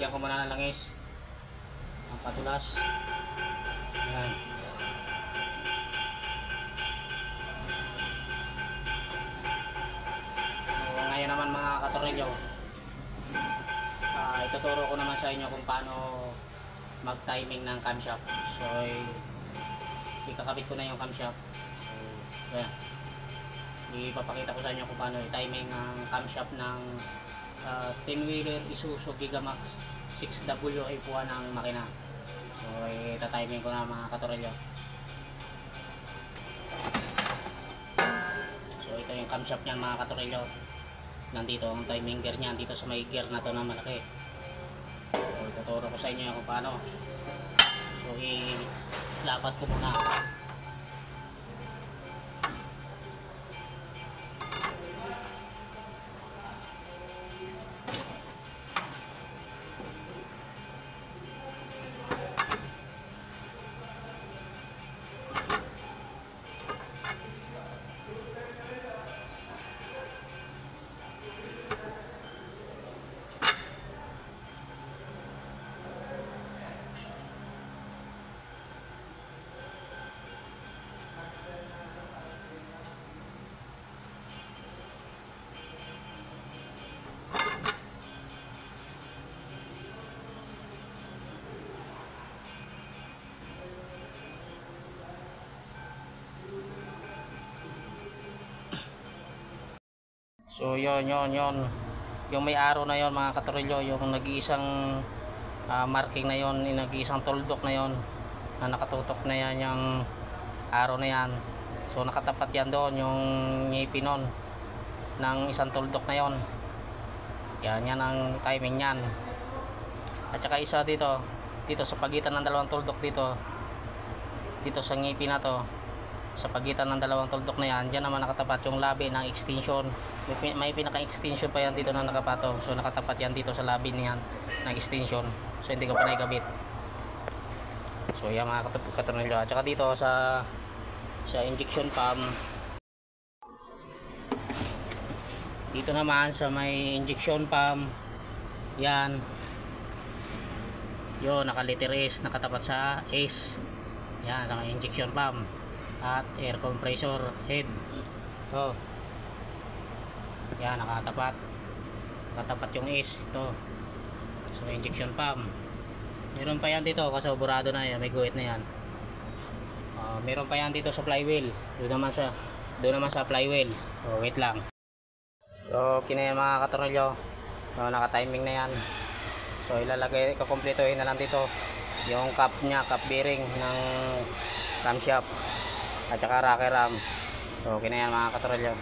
Lalagyan ko muna ng langis. Ang patulas. Ayan. So, ngayon naman mga katorilyo, ituturo ko naman sa inyo kung paano mag-timing ng camshaft. So, ikakabit ko na yung camshaft. So, ayan. Ipapakita ko sa inyo kung paano i-timing ng camshaft ng 10-wheeler Isuzu Gigamax 6WF1 ng makina. So, ita-timing ko na mga katorilyo. So, ito yung camshaft niyan mga katorilyo. Nandito ang timing gear niyan, dito sa may gear na to na malaki. So, ituturo ko sa inyo kung paano. So, ilapat ko muna. So yon yung may arrow na yon mga katorilyo, yung nag-iisang marking na yon, nag-iisang tuldok na yon na nakatutok na yan yung arrow na yan. So nakatapat yan doon yung ngipin nun ng isang tuldok na yon. Yan ang timing yan. At saka isa dito sa pagitan ng dalawang tuldok dito sa ngipin na to, sa pagitan ng dalawang tuldok na yan, dyan naman nakatapat yung labi ng extension. May pinaka-extension pa yan dito na nakapatong. So nakatapat yan dito sa labi niyan ng extension. So hindi ko pa naikabit. So yan mga katorilyo. At saka dito sa injection pump, dito naman sa may injection pump, yan yun, naka-letter S, nakatapat sa S. Yan sa may injection pump at air compressor head. Ito, yan, nakatapat yung S ito. So injection pump, meron pa yan dito kasi burado na yan, may guhit na yan. Meron pa yan dito sa flywheel, doon naman sa flywheel. So wait lang. So kinaya mga katorilyo, naka-timing na yan. So ilalagay, kukumpletuhin na lang dito yung cap nya, cap bearing ng camshaft at saka rocker ram. So kinaya mga katorilyo.